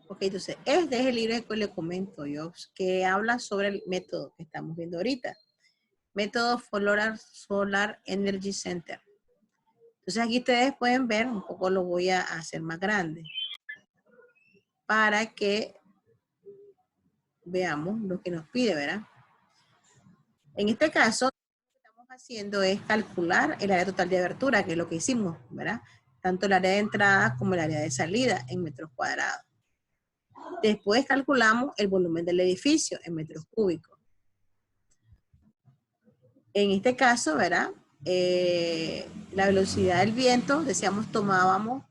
Ok, entonces, este es el libro que le comento yo, que habla sobre el método que estamos viendo ahorita. Método Solar Energy Center. Entonces, aquí ustedes pueden ver, un poco lo voy a hacer más grande, para que veamos lo que nos pide, ¿verdad? En este caso, lo que estamos haciendo es calcular el área total de abertura, que es lo que hicimos, ¿verdad? Tanto el área de entrada como el área de salida en metros cuadrados. Después calculamos el volumen del edificio en metros cúbicos. En este caso, ¿verdad? La velocidad del viento, decíamos, tomábamos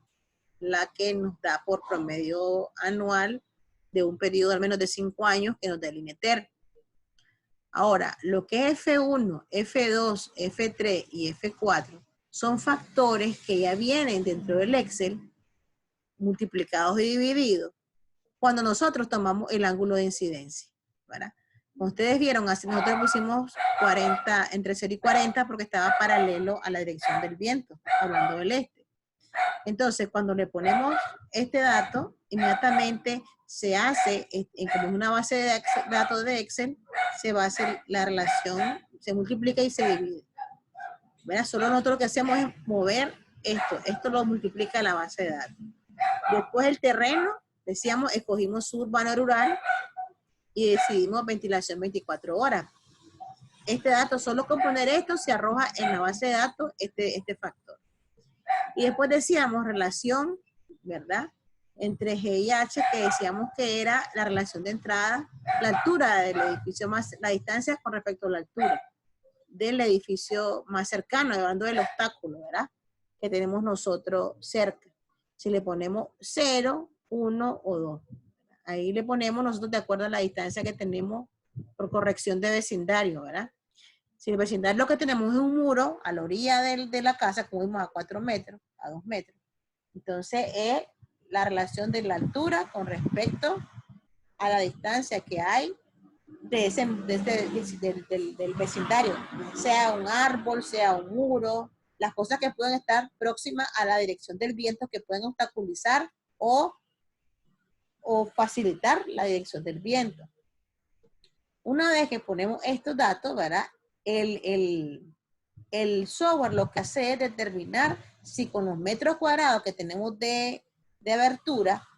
la que nos da por promedio anual de un periodo al menos de 5 años que nos da el INETER. Ahora, lo que es F1, F2, F3 y F4 son factores que ya vienen dentro del Excel multiplicados y divididos cuando nosotros tomamos el ángulo de incidencia, ¿verdad? Como ustedes vieron, nosotros pusimos 40, entre 0 y 40 porque estaba paralelo a la dirección del viento, hablando del este. Entonces, cuando le ponemos este dato, inmediatamente se hace, como es una base de datos de Excel, se va a hacer la relación, se multiplica y se divide. ¿Verdad? Solo nosotros lo que hacemos es mover esto lo multiplica la base de datos. Después el terreno, decíamos, escogimos suburbano rural y decidimos ventilación 24 horas. Este dato, solo con poner esto, se arroja en la base de datos este factor. Y después decíamos relación, ¿verdad? Entre G y H, que decíamos que era la relación de entrada, la altura del edificio más, la distancia con respecto a la altura del edificio más cercano, hablando del obstáculo, ¿verdad? Que tenemos nosotros cerca. Si le ponemos 0, 1 o 2. Ahí le ponemos nosotros de acuerdo a la distancia que tenemos por corrección de vecindario, ¿verdad? Si el vecindario lo que tenemos es un muro a la orilla de la casa, como vimos a 4 metros, a 2 metros. Entonces es la relación de la altura con respecto a la distancia que hay del vecindario, sea un árbol, sea un muro, las cosas que pueden estar próximas a la dirección del viento que pueden obstaculizar o facilitar la dirección del viento. Una vez que ponemos estos datos, ¿verdad? El software lo que hace es determinar si con los metros cuadrados que tenemos de abertura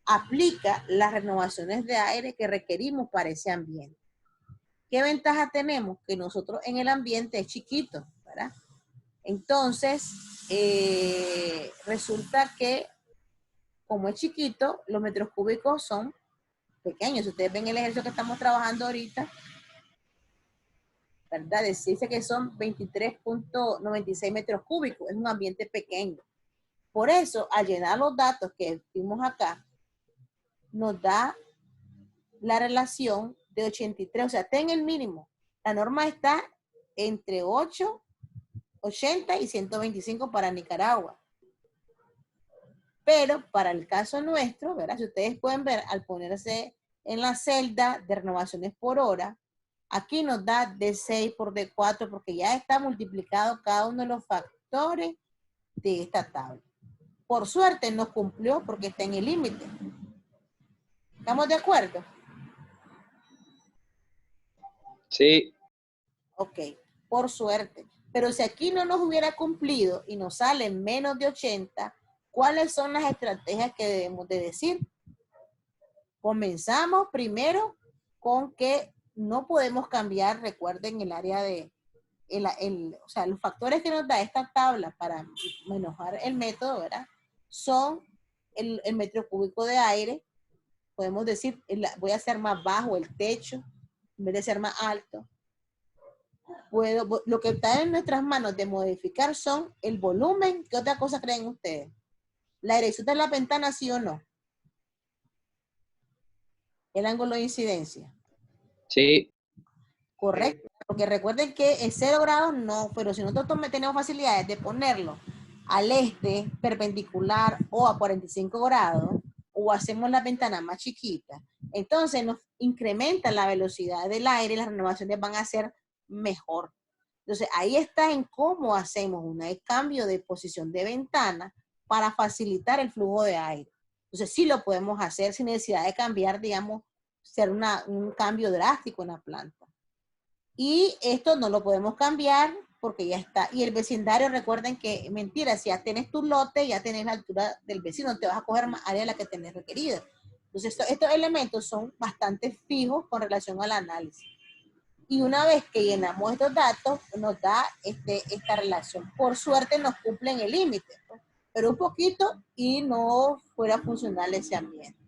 aplica las renovaciones de aire que requerimos para ese ambiente. ¿Qué ventaja tenemos? Que nosotros en el ambiente es chiquito, ¿verdad? Entonces, resulta que como es chiquito, los metros cúbicos son pequeños. Si ustedes ven el ejercicio que estamos trabajando ahorita, ¿verdad? Dice que son 23.96 metros cúbicos. Es un ambiente pequeño. Por eso, al llenar los datos que vimos acá, nos da la relación de 83. O sea, está en el mínimo. La norma está entre 8, 80 y 125 para Nicaragua. Pero para el caso nuestro, ¿verdad? Si ustedes pueden ver, al ponerse en la celda de renovaciones por hora, aquí nos da D6 por D4 porque ya está multiplicado cada uno de los factores de esta tabla. Por suerte nos cumplió porque está en el límite. ¿Estamos de acuerdo? Sí. Ok, por suerte. Pero si aquí no nos hubiera cumplido y nos sale menos de 80, ¿cuáles son las estrategias que debemos de decir? Comenzamos primero con que no podemos cambiar, recuerden, el área de, o sea, los factores que nos da esta tabla para manejar el método, ¿verdad? Son el metro cúbico de aire. Podemos decir, voy a hacer más bajo el techo, en vez de ser más alto. Lo que está en nuestras manos de modificar son el volumen. ¿Qué otra cosa creen ustedes? ¿La dirección de la ventana, sí o no? El ángulo de incidencia. Sí. Correcto. Porque recuerden que en 0 grados no, pero si nosotros tenemos facilidades de ponerlo al este, perpendicular o a 45 grados, o hacemos la ventana más chiquita, entonces nos incrementa la velocidad del aire y las renovaciones van a ser mejor. Entonces, ahí está en cómo hacemos un cambio de posición de ventana para facilitar el flujo de aire. Entonces, sí lo podemos hacer sin necesidad de cambiar, digamos, ser un cambio drástico en la planta. Y esto no lo podemos cambiar porque ya está. Y el vecindario, recuerden que, mentira, si ya tienes tu lote, ya tienes la altura del vecino, te vas a coger más área de la que tenés requerida. Entonces, estos elementos son bastante fijos con relación al análisis. Y una vez que llenamos estos datos, nos da esta relación. Por suerte nos cumplen el límite, ¿no? Pero un poquito y no fuera funcional ese ambiente.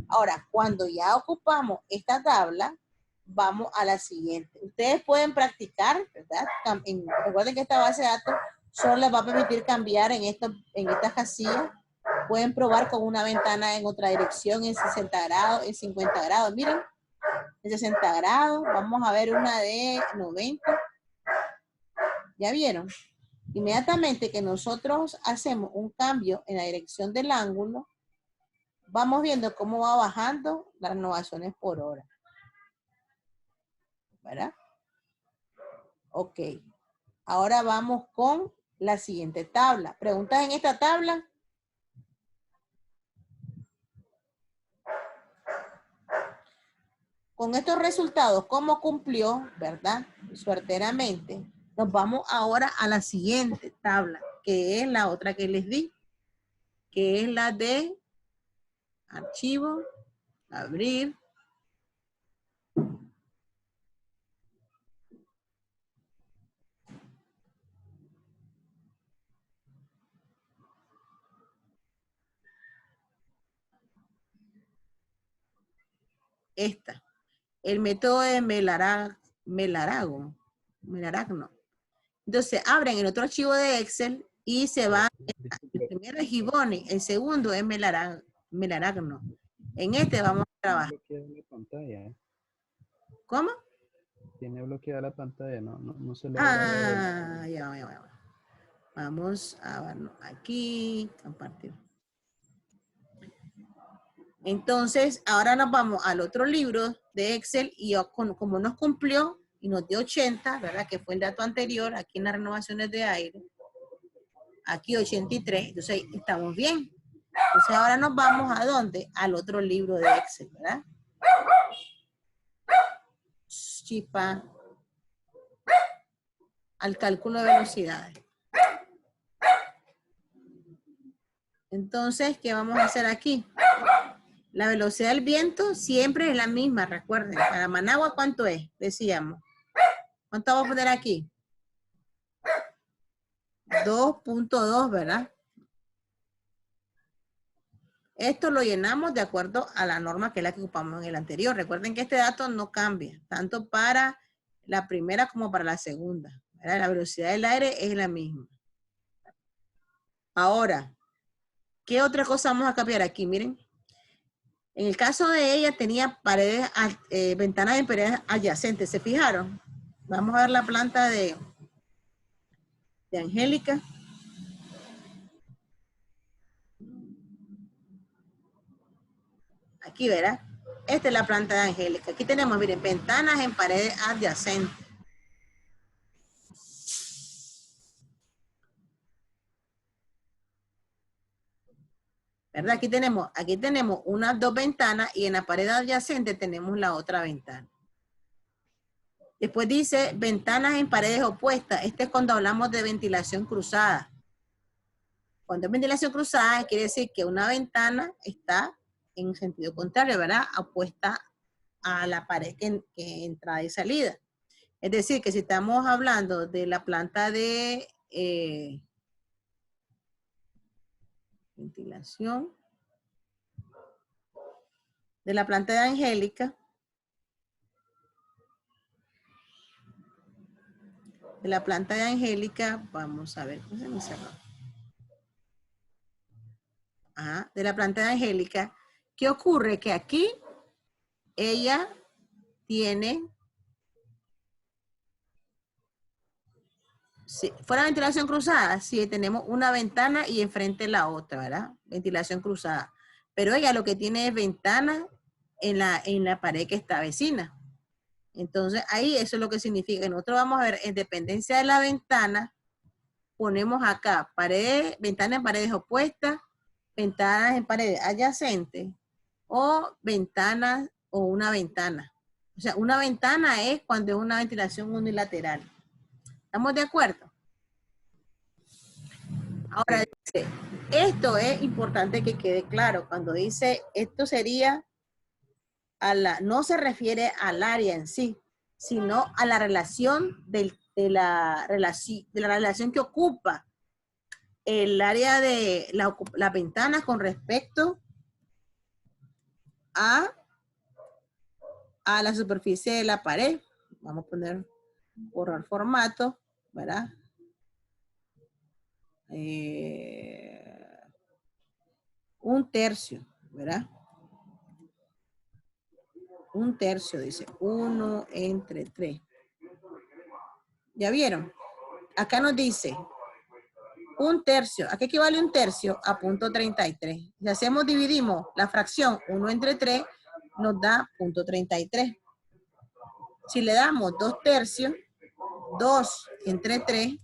Ahora, cuando ya ocupamos esta tabla, vamos a la siguiente. Ustedes pueden practicar, ¿verdad? Recuerden que esta base de datos solo les va a permitir cambiar en estas casillas. Pueden probar con una ventana en otra dirección, en 60 grados, en 50 grados. Miren, en 60 grados. Vamos a ver una de 90. ¿Ya vieron? Inmediatamente que nosotros hacemos un cambio en la dirección del ángulo, vamos viendo cómo va bajando las renovaciones por hora. ¿Verdad? Ok. Ahora vamos con la siguiente tabla. ¿Preguntas en esta tabla? Con estos resultados, ¿cómo cumplió, verdad? Suerteramente. Nos vamos ahora a la siguiente tabla, que es la otra que les di, que es la de archivo, abrir. Esta. El método de Melaragno. Entonces, abren el otro archivo de Excel y se va. El primero es Giboni, el segundo es Melaragno. En este vamos a trabajar. Tiene bloqueada la pantalla. ¿Cómo? Tiene bloqueada la pantalla, no se le Ya. Vamos a verlo aquí, compartir. Entonces, ahora nos vamos al otro libro de Excel y como nos cumplió y nos dio 80, ¿verdad? Que fue el dato anterior, aquí en las renovaciones de aire. Aquí 83, entonces ahí estamos bien. Entonces ahora nos vamos ¿a dónde? Al otro libro de Excel, ¿verdad? Chipa. Al cálculo de velocidades. Entonces, ¿qué vamos a hacer aquí? La velocidad del viento siempre es la misma, recuerden. Para Managua, ¿cuánto es? Decíamos. ¿Cuánto vamos a poner aquí? 2.2, ¿verdad? Esto lo llenamos de acuerdo a la norma que es la que ocupamos en el anterior. Recuerden que este dato no cambia, tanto para la primera como para la segunda, ¿verdad? La velocidad del aire es la misma. Ahora, ¿qué otra cosa vamos a cambiar aquí? Miren. En el caso de ella tenía paredes, ventanas en paredes adyacentes. ¿Se fijaron? Vamos a ver la planta de Angélica. Aquí verá. Esta es la planta de Angélica. Aquí tenemos, miren, ventanas en paredes adyacentes. ¿Verdad? Aquí tenemos unas dos ventanas y en la pared adyacente tenemos la otra ventana. Después dice ventanas en paredes opuestas. Este es cuando hablamos de ventilación cruzada. Cuando es ventilación cruzada quiere decir que una ventana está en sentido contrario, ¿verdad? Opuesta a la pared que entrada y salida. Es decir, que si estamos hablando de la planta de ventilación, de la planta de Angélica, vamos a ver, ¿cómo se me cerró? Ajá, de la planta de Angélica, ¿qué ocurre? Que aquí ella tiene, si fuera ventilación cruzada, sí, tenemos una ventana y enfrente la otra, ¿verdad? Ventilación cruzada. Pero ella lo que tiene es ventana en la pared que está vecina. Entonces, ahí eso es lo que significa. Nosotros vamos a ver, en dependencia de la ventana, ponemos acá ventanas en paredes opuestas, ventanas en paredes adyacentes, o ventanas o una ventana. O sea, una ventana es cuando es una ventilación unilateral. ¿Estamos de acuerdo? Ahora dice, esto es importante que quede claro. Cuando dice, esto sería no se refiere al área en sí, sino a la relación de la relación que ocupa el área de la ventana con respecto a la superficie de la pared. Vamos a poner, borrar formato, ¿verdad? Un tercio, ¿verdad? Un tercio, dice, 1 entre 3. ¿Ya vieron? Acá nos dice, un tercio. ¿A qué equivale un tercio? A 0.33. Si hacemos, dividimos la fracción 1 entre 3, nos da 0.33. Si le damos 2 tercios, 2 entre 3,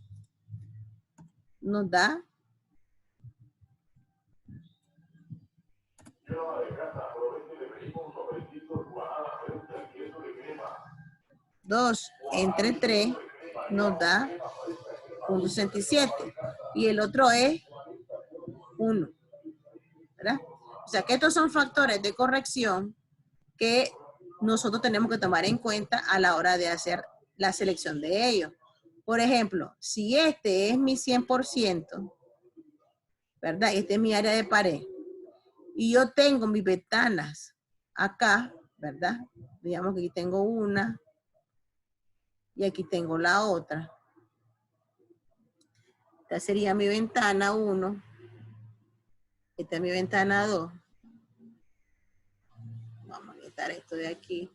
nos da 2 entre 3 nos da 0.67 y el otro es 1, ¿verdad? O sea que estos son factores de corrección que nosotros tenemos que tomar en cuenta a la hora de hacer la selección de ellos. Por ejemplo, si este es mi 100%, ¿verdad? Este es mi área de pared y yo tengo mis ventanas acá, ¿verdad? Digamos que aquí tengo una y aquí tengo la otra. Esta sería mi ventana 1. Esta es mi ventana 2. Vamos a quitar esto de aquí.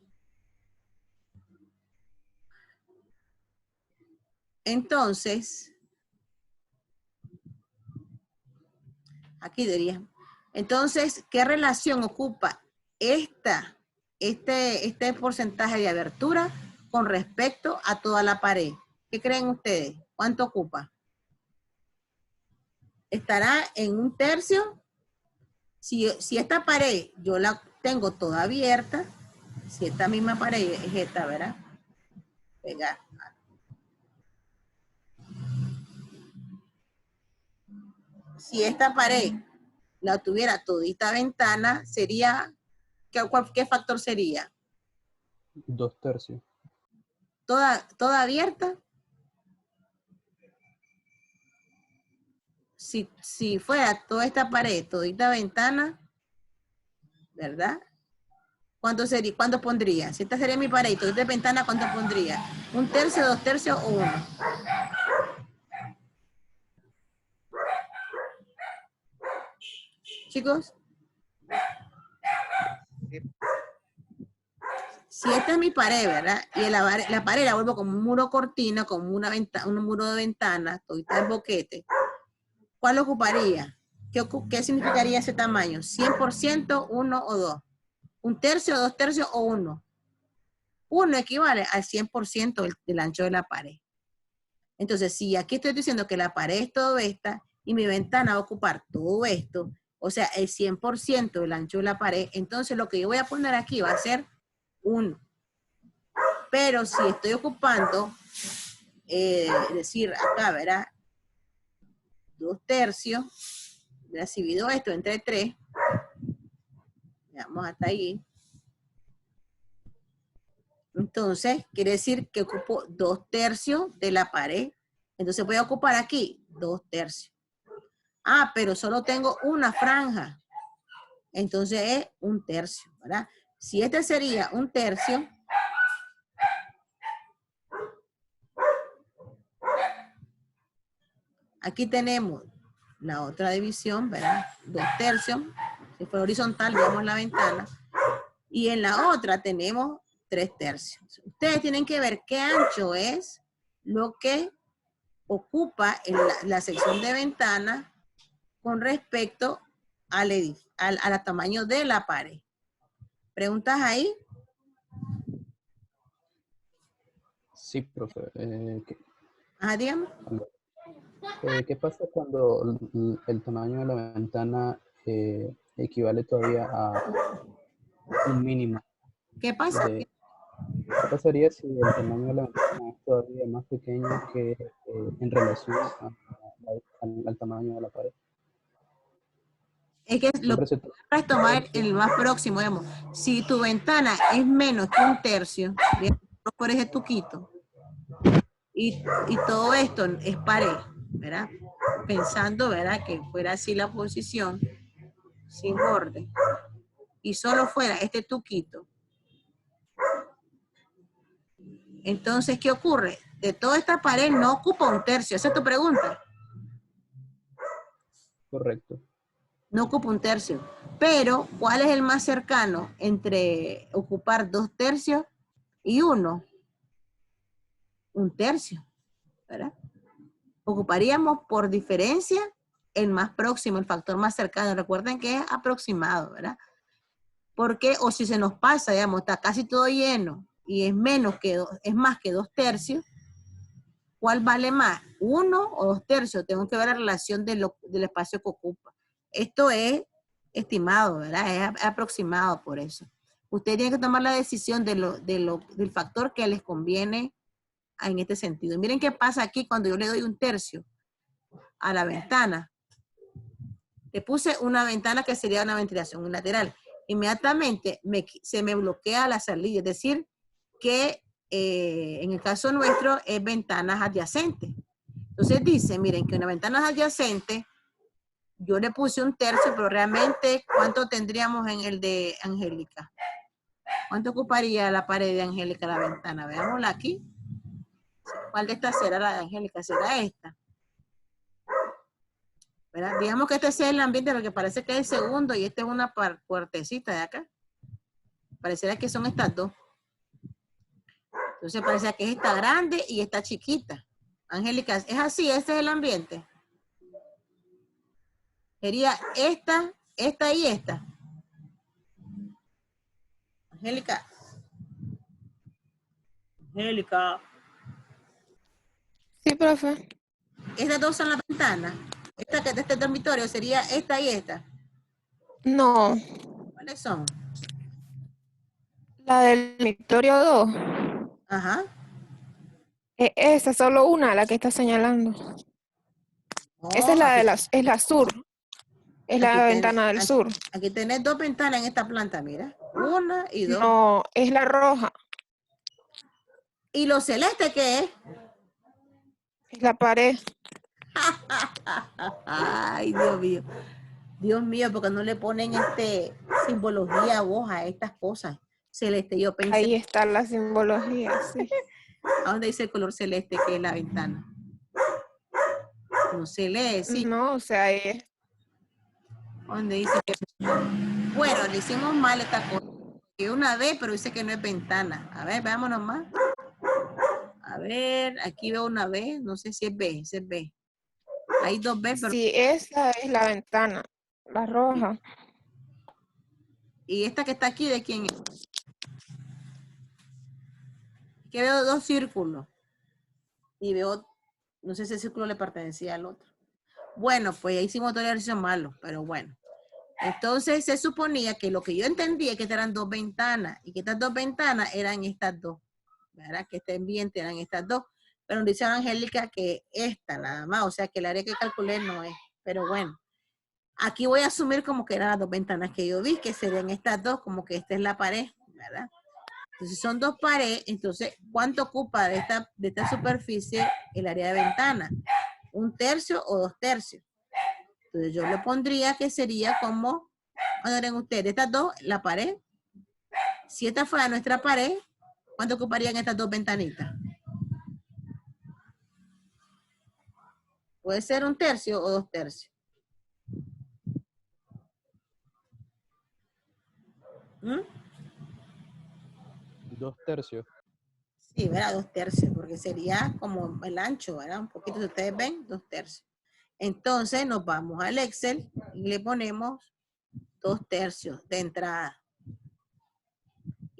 Entonces, aquí diría. Entonces, ¿qué relación ocupa este porcentaje de abertura con respecto a toda la pared? ¿Qué creen ustedes? ¿Cuánto ocupa? ¿Estará en un tercio? Si esta pared yo la tengo toda abierta, si esta misma pared es esta, ¿verdad? Pegar. Si esta pared la tuviera todita ventana, sería, ¿qué factor sería? 2 tercios. ¿Toda abierta? Si fuera toda esta pared, todita ventana, ¿verdad? ¿Cuánto sería? ¿Cuánto pondría? Si esta sería mi pared y todita ventana, ¿cuánto pondría? ¿Un tercio, 2 tercios o 1? Chicos. Si esta es mi pared, ¿verdad? Y la pared la vuelvo como un muro cortina, como un muro de ventana, todita el boquete. ¿Cuál ocuparía? ¿Qué significaría ese tamaño? ¿100%, 1 o 2? ¿Un tercio, 2 tercios o 1? 1 equivale al 100% del ancho de la pared. Entonces, si aquí estoy diciendo que la pared es todo esta y mi ventana va a ocupar todo esto, o sea, el 100% del ancho de la pared, entonces lo que yo voy a poner aquí va a ser 1. Pero si estoy ocupando, es decir, acá, ¿verdad? 2 tercios, divido esto entre 3, vamos hasta ahí. Entonces, quiere decir que ocupo 2 tercios de la pared. Entonces voy a ocupar aquí 2 tercios. Ah, pero solo tengo una franja. Entonces es 1 tercio, ¿verdad? Si este sería 1 tercio, aquí tenemos la otra división, ¿verdad? 2 tercios. Si fuera horizontal, digamos la ventana. Y en la otra tenemos 3 tercios. Ustedes tienen que ver qué ancho es lo que ocupa en la sección de ventana con respecto al tamaño de la pared. ¿Preguntas ahí? Sí, profe. Ajá, dígame. ¿Qué pasa cuando el tamaño de la ventana equivale todavía a un mínimo ¿Qué pasa? de... ¿Qué pasaría si el tamaño de la ventana es todavía más pequeño que en relación al tamaño de la pared? Es que lo Siempre que se es tomar el más próximo, digamos. Si tu ventana es menos que un tercio, digamos, por ese tuquito, y todo esto es pared, ¿verdad? Pensando, ¿verdad? Que fuera así la posición, sin borde, y solo fuera este tuquito. Entonces, ¿qué ocurre? De toda esta pared no ocupa un tercio. Esa es tu pregunta. Correcto. No ocupa un tercio. Pero, ¿cuál es el más cercano entre ocupar 2/3 y 1? Un tercio, ¿verdad? Ocuparíamos por diferencia el más próximo, el factor más cercano. Recuerden que es aproximado, ¿verdad? Porque, o si se nos pasa, digamos, está casi todo lleno y es más que 2/3, ¿cuál vale más? ¿1 o 2/3? Tengo que ver la relación del espacio que ocupa. Esto es estimado, ¿verdad? Es aproximado por eso. Usted tiene que tomar la decisión del factor que les conviene en este sentido. Miren qué pasa aquí cuando yo le doy un tercio a la ventana. Le puse una ventana que sería una ventilación lateral. Inmediatamente se me bloquea la salida, es decir, que en el caso nuestro es ventanas adyacentes. Entonces dice, miren, que una ventana adyacente, yo le puse un tercio, pero realmente, ¿cuánto tendríamos en el de Angélica? ¿Cuánto ocuparía la pared de Angélica la ventana? Veámosla aquí. ¿Cuál de estas será la de Angélica? ¿Será esta? ¿Verdad? Digamos que este sea el ambiente, lo que parece que es el segundo y esta es una puertecita de acá. Pareciera que son estas dos. Entonces parece que es esta grande y esta chiquita. Angélica, ¿es así? ¿Este es el ambiente? Sería esta y esta. Angélica. Angélica. Sí, profe. Estas dos son las ventanas. Esta que es de este dormitorio sería esta y esta. No, ¿Cuáles son? la del dormitorio 2. Ajá. Esa, solo una, la que está señalando. Esa Oh, es es la sur. Es la ventana del sur. aquí tenés dos ventanas en esta planta, mira. Una y dos. No, es la roja. ¿Y lo celeste qué es? Es la pared. Ay, Dios mío. Dios mío, porque no le ponen simbología a vos a estas cosas. Celeste, yo pensé. Ahí está la simbología, sí. ¿A dónde dice el color celeste que es la ventana? No se lee, sí. No, o sea, ahí es. ¿Dónde dice que... Bueno, le hicimos mal esta cosa. Que una vez, pero dice que no es ventana. A ver, veámonos más. A ver, aquí veo una B, no sé si es B, si es B. Hay dos B, pero... Sí, esa es la ventana, la roja. ¿Y esta que está aquí de quién es? Que veo dos círculos. Y veo, no sé si el círculo le pertenecía al otro. Bueno, pues ahí hicimos todo el ejercicio malo, pero bueno. Entonces se suponía que lo que yo entendía es que eran dos ventanas y que estas dos ventanas eran estas dos, ¿verdad? Que este ambiente eran estas dos. Pero dice Angélica que esta nada más, o sea que el área que calculé no es. Pero bueno, aquí voy a asumir como que eran las dos ventanas que yo vi, que serían estas dos, como que esta es la pared, ¿verdad? Entonces son dos paredes, entonces ¿cuánto ocupa de esta superficie el área de ventana? ¿Un tercio o 2/3? Entonces yo le pondría que sería como, ven ustedes, estas dos, la pared. Si esta fuera nuestra pared, ¿cuánto ocuparían estas dos ventanitas? Puede ser 1/3 o 2/3. ¿Mm? 2/3. Sí, ¿verdad? 2/3, porque sería como el ancho, ¿verdad? Un poquito, si ustedes ven, 2/3. Entonces nos vamos al Excel y le ponemos 2/3 de entrada.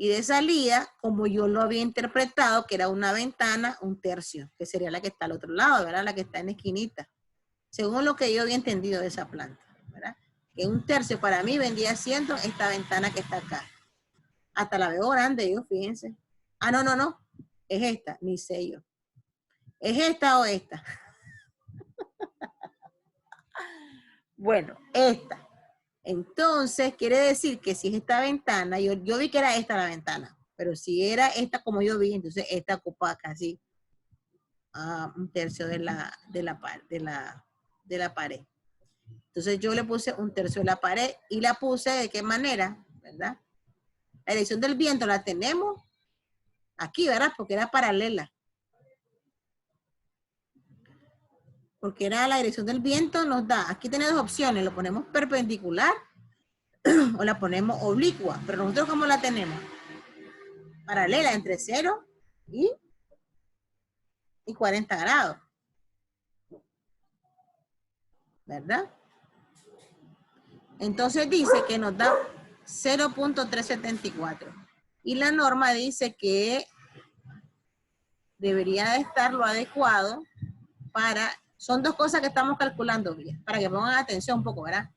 Y de salida, como yo lo había interpretado, que era una ventana, un tercio, que sería la que está al otro lado, ¿verdad? La que está en la esquinita. Según lo que yo había entendido de esa planta, ¿verdad? Que un tercio para mí vendría siendo esta ventana que está acá. Hasta la veo grande yo, fíjense. Ah, no, no, no. Es esta, ni sé yo. ¿Es esta o esta? Bueno, esta. Entonces, quiere decir que si es esta ventana, yo vi que era esta la ventana, pero si era esta como yo vi, entonces esta ocupa casi un tercio de la pared. Entonces yo le puse un tercio de la pared y la puse de qué manera, ¿verdad? La dirección del viento la tenemos aquí, ¿verdad? Porque era paralela. Porque era la dirección del viento, nos da, aquí tiene dos opciones, lo ponemos perpendicular o la ponemos oblicua, pero nosotros ¿cómo la tenemos? Paralela entre 0 y 40 grados. ¿Verdad? Entonces dice que nos da 0.374. Y la norma dice que debería de estar lo adecuado para, son dos cosas que estamos calculando, para que pongan atención un poco, ¿verdad?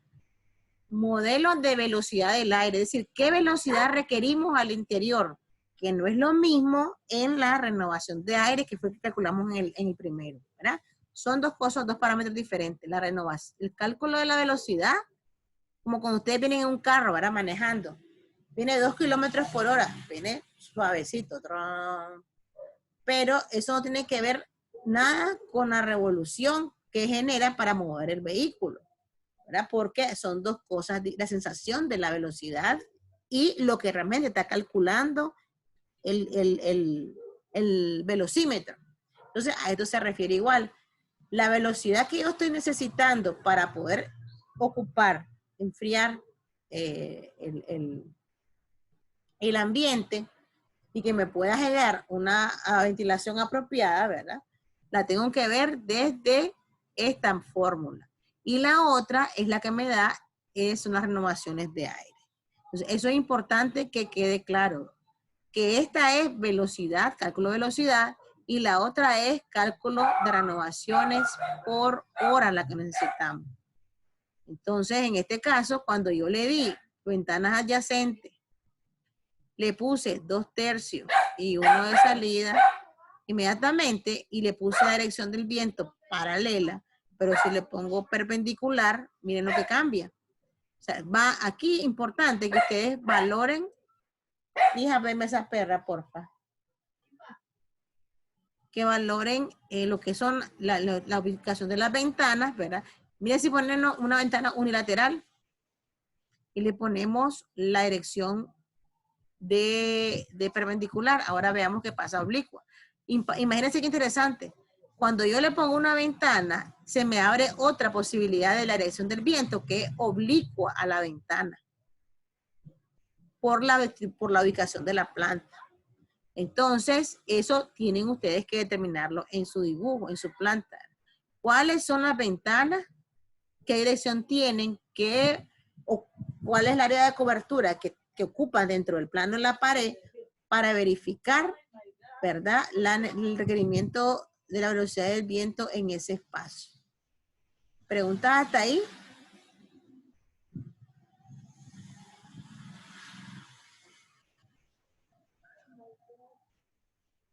Modelos de velocidad del aire, es decir, qué velocidad requerimos al interior, que no es lo mismo en la renovación de aire que fue que calculamos en el primero, ¿verdad? Son dos cosas, dos parámetros diferentes. La renovación, el cálculo de la velocidad, como cuando ustedes vienen en un carro, ¿verdad? Manejando. Viene 2 kilómetros por hora, viene suavecito. Pero eso no tiene que ver nada con la revolución que genera para mover el vehículo, ¿verdad? Porque son dos cosas, la sensación de la velocidad y lo que realmente está calculando el velocímetro. Entonces, a esto se refiere igual. La velocidad que yo estoy necesitando para poder ocupar, enfriar el ambiente y que me pueda generar una ventilación apropiada, ¿verdad? La tengo que ver desde esta fórmula. Y la otra es la que me da, son las renovaciones de aire. Entonces, eso es importante que quede claro, que esta es velocidad, cálculo de velocidad, y la otra es cálculo de renovaciones por hora la que necesitamos. Entonces, en este caso, cuando yo le di ventanas adyacentes, le puse 2 tercios y 1 de salida inmediatamente y le puse la dirección del viento paralela, pero si le pongo perpendicular, miren lo que cambia. O sea, va aquí importante que ustedes valoren. Hija, venme esa perra, porfa. Que valoren lo que son la ubicación de las ventanas, ¿verdad? Miren si ponemos una ventana unilateral y le ponemos la dirección de perpendicular. Ahora veamos qué pasa oblicua. Imagínense qué interesante. Cuando yo le pongo una ventana, se me abre otra posibilidad de la dirección del viento que es oblicua a la ventana por la ubicación de la planta. Entonces, eso tienen ustedes que determinarlo en su dibujo, en su planta. ¿Cuáles son las ventanas? ¿Qué dirección tienen? ¿Cuál es el área de cobertura que ocupan dentro del plano de la pared para verificar, ¿verdad? El requerimiento de la velocidad del viento en ese espacio. ¿Preguntas hasta ahí?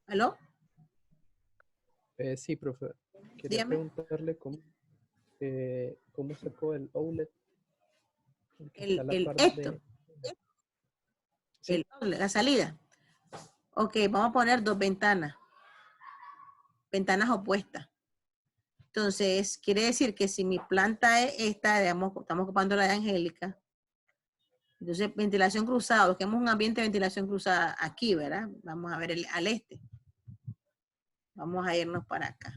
¿Aló? Sí, profe. Quería preguntarle cómo sacó el outlet. La salida. Ok, vamos a poner 2 ventanas. Ventanas opuestas. Entonces, quiere decir que si mi planta es esta, digamos, estamos ocupando la de Angélica. Entonces, ventilación cruzada, busquemos un ambiente de ventilación cruzada aquí, ¿verdad? Vamos a ver al este. Vamos a irnos para acá.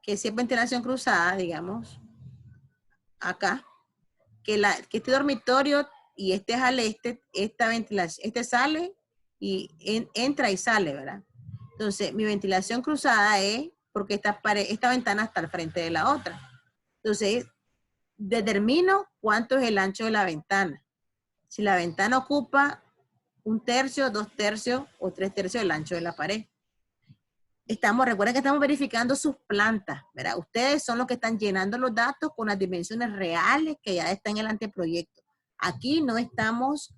Que si es ventilación cruzada, digamos, acá, que este dormitorio y este es al este, esta ventilación, este sale y entra y sale, ¿verdad? Entonces, mi ventilación cruzada es porque esta ventana está al frente de la otra. Entonces, determino cuánto es el ancho de la ventana. Si la ventana ocupa 1/3, 2/3 o 3/3 del ancho de la pared. Recuerden que estamos verificando sus plantas, ¿verdad? Ustedes son los que están llenando los datos con las dimensiones reales que ya están en el anteproyecto. Aquí no estamos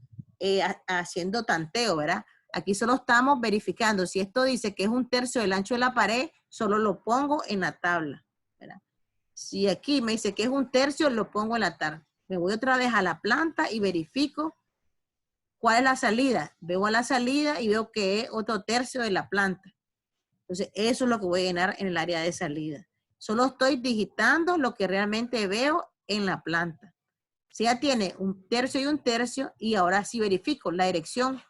haciendo tanteo, ¿verdad? Aquí solo estamos verificando. Si esto dice que es 1/3 del ancho de la pared, solo lo pongo en la tabla, ¿verdad? Si aquí me dice que es 1/3, lo pongo en la tabla. Me voy otra vez a la planta y verifico cuál es la salida. Veo a la salida y veo que es otro tercio de la planta. Entonces, eso es lo que voy a llenar en el área de salida. Solo estoy digitando lo que realmente veo en la planta. Si ya tiene 1/3 y 1/3, y ahora sí verifico la dirección.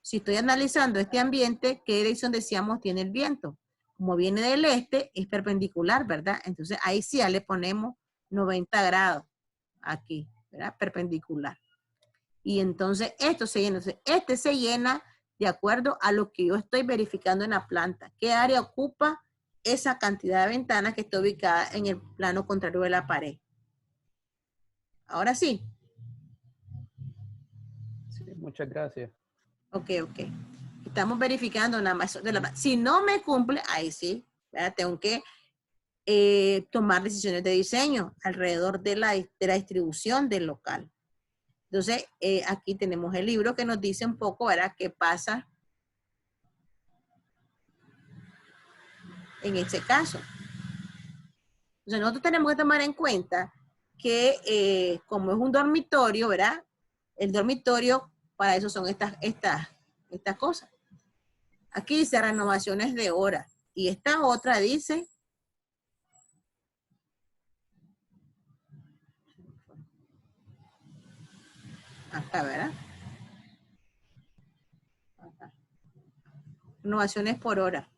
Si estoy analizando este ambiente, ¿qué dirección decíamos tiene el viento? Como viene del este, es perpendicular, ¿verdad? Entonces, ahí sí ya le ponemos 90 grados aquí, ¿verdad? Perpendicular. Y entonces, esto se llena. Entonces, este se llena de acuerdo a lo que yo estoy verificando en la planta. ¿Qué área ocupa esa cantidad de ventanas que está ubicada en el plano contrario de la pared? Ahora sí. Sí, muchas gracias. Ok. Estamos verificando nada más. Si no me cumple, ahí sí, ¿verdad? Tengo que tomar decisiones de diseño alrededor de la distribución del local. Entonces, aquí tenemos el libro que nos dice un poco, ¿verdad? ¿Qué pasa en este caso? Entonces, nosotros tenemos que tomar en cuenta que como es un dormitorio, ¿verdad? El dormitorio, para eso son estas cosas. Aquí dice renovaciones de horas. Y esta otra dice... Acá, ¿verdad? Acá. Renovaciones por hora.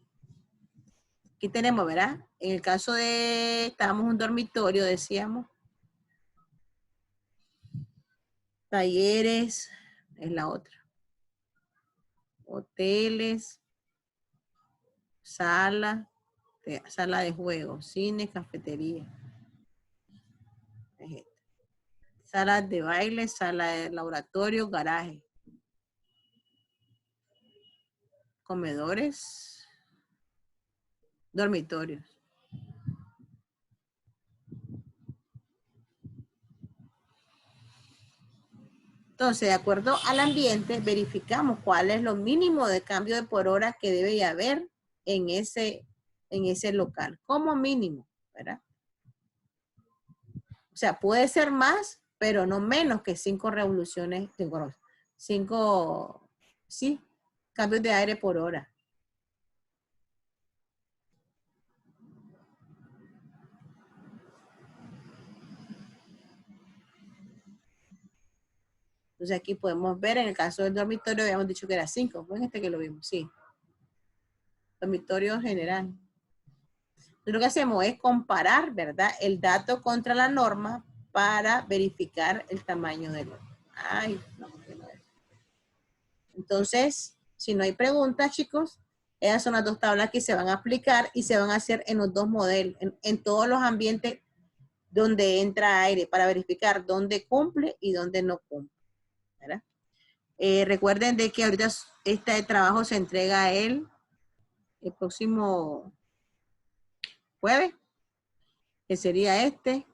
Aquí tenemos, ¿verdad? En el caso de... Estábamos en un dormitorio, decíamos. Talleres, es la otra. Hoteles, sala de juegos, cine, cafetería. Salas de baile, sala de laboratorio, garaje. Comedores, dormitorios. Entonces, de acuerdo al ambiente, verificamos cuál es lo mínimo de cambio de por hora que debe haber en ese local, como mínimo, ¿verdad? O sea, puede ser más, pero no menos que 5 revoluciones, 5, sí, cambios de aire por hora. Entonces aquí podemos ver, en el caso del dormitorio, habíamos dicho que era 5, fue en este que lo vimos, sí. Dormitorio general. Entonces, lo que hacemos es comparar, ¿verdad? El dato contra la norma para verificar el tamaño del horno. Ay, no. Entonces, si no hay preguntas, chicos, esas son las dos tablas que se van a aplicar y se van a hacer en los dos modelos, en todos los ambientes donde entra aire, para verificar dónde cumple y dónde no cumple, ¿verdad? Recuerden de que ahorita este trabajo se entrega el próximo jueves, que sería este.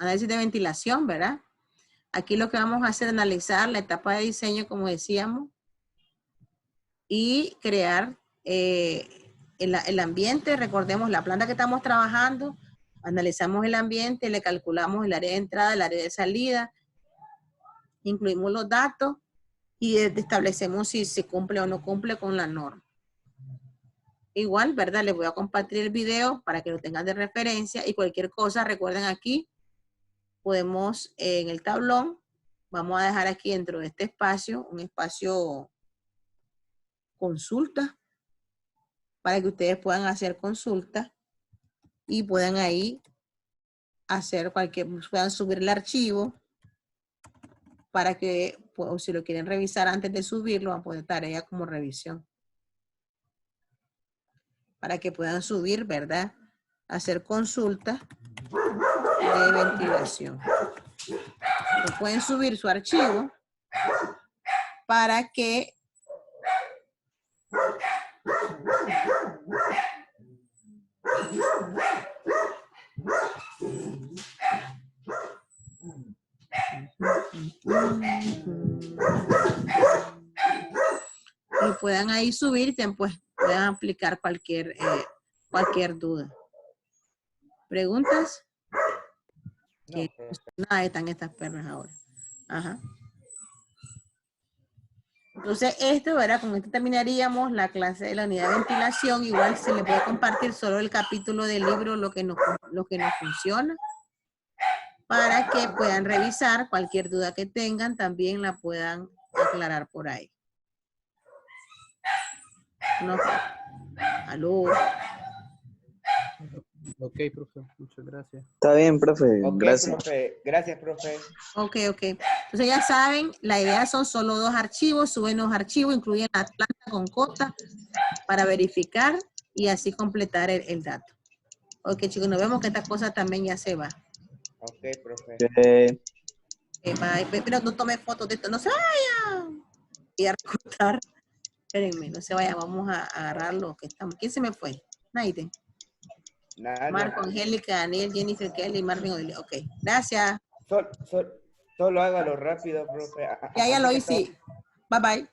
Análisis de ventilación, ¿verdad? Aquí lo que vamos a hacer es analizar la etapa de diseño, como decíamos, y crear el ambiente. Recordemos la planta que estamos trabajando, analizamos el ambiente, le calculamos el área de entrada, el área de salida, incluimos los datos y establecemos si se cumple o no cumple con la norma. Igual, ¿verdad? Les voy a compartir el video para que lo tengan de referencia y cualquier cosa, recuerden aquí, podemos en el tablón, vamos a dejar aquí dentro de este espacio, un espacio consulta, para que ustedes puedan hacer consultas y puedan ahí hacer puedan subir el archivo para que, pues, si lo quieren revisar antes de subirlo, van a poner tarea como revisión. para que puedan subir, ¿verdad? Hacer consultas de ventilación. Pueden subir su archivo para que y puedan ahí subir y pues puedan aplicar cualquier duda. ¿Preguntas? Que nada están estas perras ahora. Ajá. Entonces, esto, ¿verdad? Con esto terminaríamos la clase de la unidad de ventilación. Igual se le puede compartir solo el capítulo del libro, lo que nos funciona, para que puedan revisar cualquier duda que tengan, también la puedan aclarar por ahí. No. Aló. Ok, profe, muchas gracias. Está bien, profe. Ok, Gracias. profe. Gracias, profe. Ok. Entonces ya saben, la idea son solo 2 archivos, suben los archivos, incluyen la planta con cota para verificar y así completar el dato. Ok, chicos, nos vemos que esta cosa también ya se va. Ok, profe. Bye. Pero no tome fotos de esto, no se vayan. Y a recortar. Espérenme, no se vayan, vamos a agarrar lo que estamos. ¿Quién se me fue? Naiden. Nada. Marco, Angélica, Daniel, Jennifer, Kelly, Marvin, Odile. Ok, gracias. Solo hágalo rápido, profe. Ya Así lo que hice. Bye.